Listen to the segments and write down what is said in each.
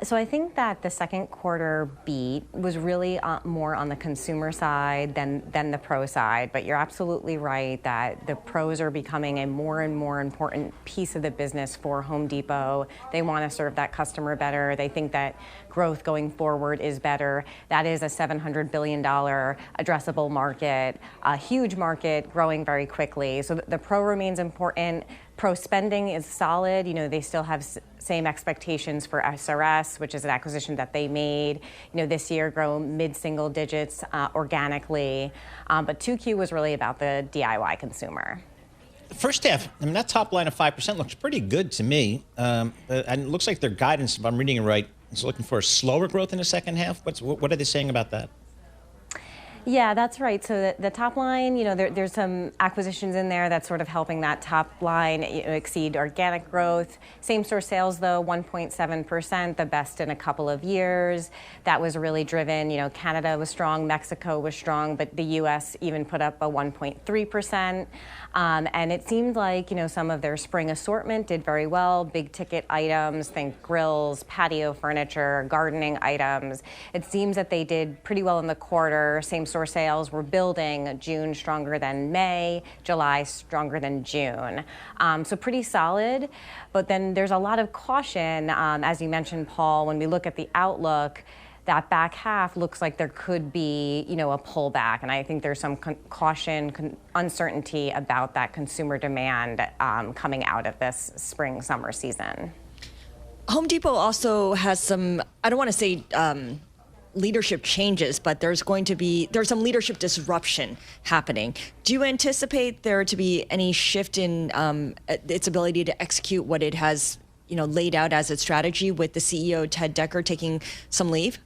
So I think that the second quarter beat was really more on the consumer side than the pro side. But you're absolutely right that the pros are becoming a more and more important piece of the business for Home Depot. They want to serve that customer better. They think that growth going forward is better. That is a $700 billion addressable market, a huge market growing very quickly. So the pro remains important. Pro spending is solid. They still have same expectations for SRS, which is an acquisition that they made. This year grow mid-single digits organically. But 2Q was really about the DIY consumer. The first half, that top line of 5% looks pretty good to me. And it looks like their guidance, if I'm reading it right, is looking for a slower growth in the second half. What are they saying about that? Yeah, that's right. So the top line, there's some acquisitions in there that's sort of helping that top line exceed organic growth. Same-store sales, though, 1.7%, the best in a couple of years. That was really driven. Canada was strong, Mexico was strong, but the U.S. even put up a 1.3%. And it seemed like, some of their spring assortment did very well. Big ticket items, think grills, patio furniture, gardening items. It seems that they did pretty well in the quarter. Same-store sales were building. June stronger than May, July stronger than June. So pretty solid. But then there's a lot of caution, as you mentioned, Paul, when we look at the outlook. That back half looks like there could be, a pullback. And I think there's some caution, uncertainty about that consumer demand coming out of this spring, summer season. Home Depot also has some, I don't want to say leadership changes, but there's some leadership disruption happening. Do you anticipate there to be any shift in its ability to execute what it has, laid out as its strategy with the CEO, Ted Decker, taking some leave?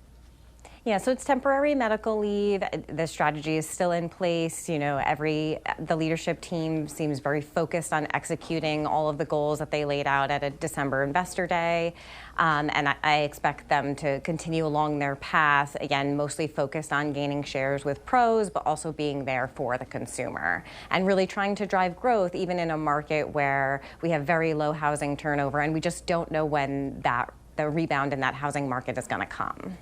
Yeah, so it's temporary medical leave. The strategy is still in place. The leadership team seems very focused on executing all of the goals that they laid out at a December Investor Day. And I expect them to continue along their path, again, mostly focused on gaining shares with pros, but also being there for the consumer and really trying to drive growth, even in a market where we have very low housing turnover, and we just don't know when the rebound in that housing market is going to come.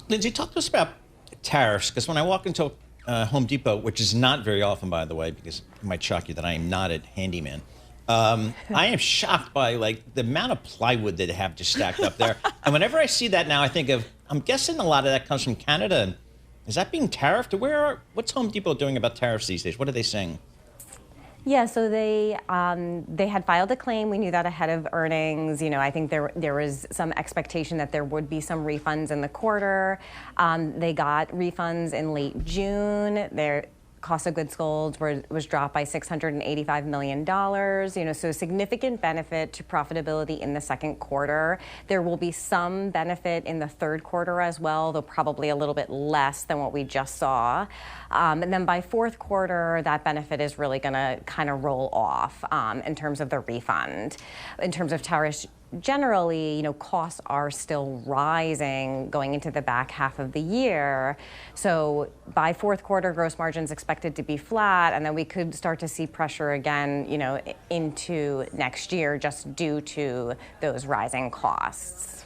Lindsay, talk to us about tariffs, because when I walk into Home Depot, which is not very often, by the way, because it might shock you that I am not a handyman, I am shocked by the amount of plywood that they have just stacked up there. And whenever I see that now, I think I'm guessing a lot of that comes from Canada. Is that being tariffed? What's Home Depot doing about tariffs these days? What are they saying? Yeah, so they had filed a claim. We knew that ahead of earnings. I think there was some expectation that there would be some refunds in the quarter. They got refunds in late June. Their cost of goods sold was dropped by $685 million. So significant benefit to profitability in the second quarter. There will be some benefit in the third quarter as well, though probably a little bit less than what we just saw. And then by fourth quarter, that benefit is really going to kind of roll off in terms of the refund. In terms of tariffs, generally, costs are still rising going into the back half of the year. So by fourth quarter, gross margins expected to be flat, and then we could start to see pressure again, into next year just due to those rising costs.